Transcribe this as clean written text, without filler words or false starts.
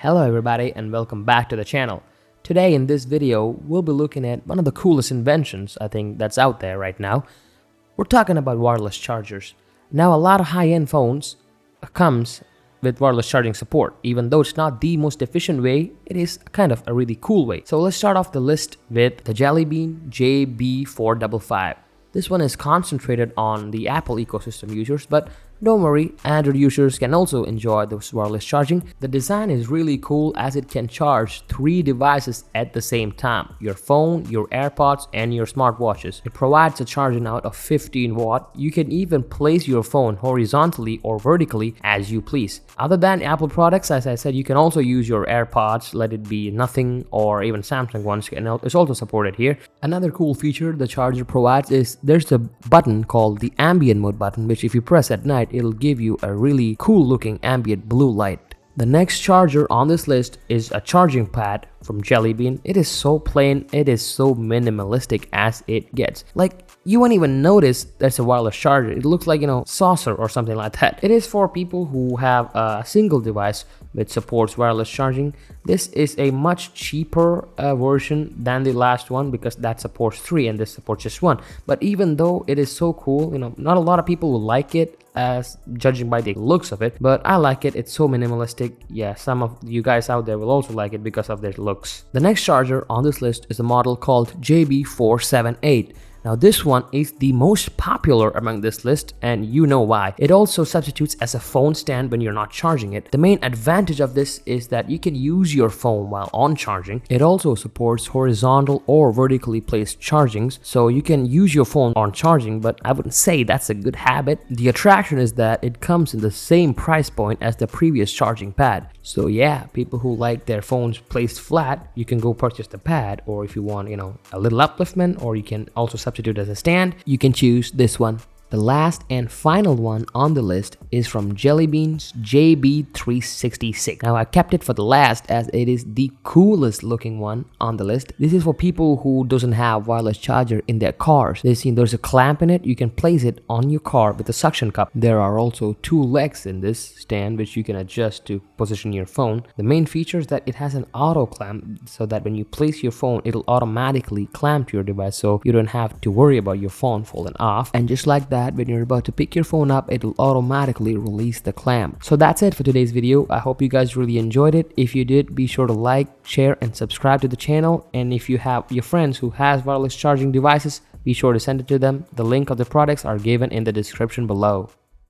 Hello everybody and welcome back to the channel. Today in this video, we'll be looking at one of the coolest inventions I think that's out there right now. We're talking about wireless chargers. Now a lot of high-end phones comes with wireless charging support. Even though it's not the most efficient way, it is kind of a really cool way. So let's start off the list with the Jelly Bean JB455. This one is concentrated on the Apple ecosystem users, but don't worry, Android users can also enjoy this wireless charging. The design is really cool as it can charge 3 devices at the same time: your phone, your AirPods, and your smartwatches. It provides a charging out of 15 watt. You can even place your phone horizontally or vertically as you please. Other than Apple products, as I said, you can also use your AirPods, let it be Nothing or even Samsung ones, and it's also supported here. Another cool feature the charger provides is there's a button called the ambient mode button, which if you press at night, it'll give you a really cool looking ambient blue light. The next charger on this list is a charging pad from Jelly Bean. It is so plain, it is so minimalistic as it gets. Like, you won't even notice that's a wireless charger. It looks like, saucer or something like that. It is for people who have a single device which supports wireless charging. This is a much cheaper version than the last one because that supports 3 and this supports just 1. But even though it is so cool, not a lot of people will like it, as judging by the looks of it, but I like it. It's so minimalistic. Yeah, some of you guys out there will also like it because of their looks. The next charger on this list is a model called JB478. Now this one is the most popular among this list, and you know why. It also substitutes as a phone stand when you're not charging it. The main advantage of this is that you can use your phone while on charging. It also supports horizontal or vertically placed chargings, so you can use your phone on charging, but I wouldn't say that's a good habit. The attraction is that it comes in the same price point as the previous charging pad. So yeah, people who like their phones placed flat, you can go purchase the pad, or if you want, a little upliftment, or you can also substitute as a stand, you can choose this one. The last and final one on the list is from Jelly Bean's JB366. Now I kept it for the last as it is the coolest looking one on the list. This is for people who doesn't have wireless charger in their cars. There's a clamp in it. You can place it on your car with a suction cup. There are also 2 legs in this stand which you can adjust to position your phone. The main feature is that it has an auto clamp so that when you place your phone, it'll automatically clamp to your device, so you don't have to worry about your phone falling off. And just like that, when you're about to pick your phone up, it will automatically release the clamp. So that's it for today's video. I hope you guys really enjoyed it. If you did, be sure to like, share, and subscribe to the channel. And if you have your friends who has wireless charging devices, be sure to send it to them. The link of the products are given in the description below.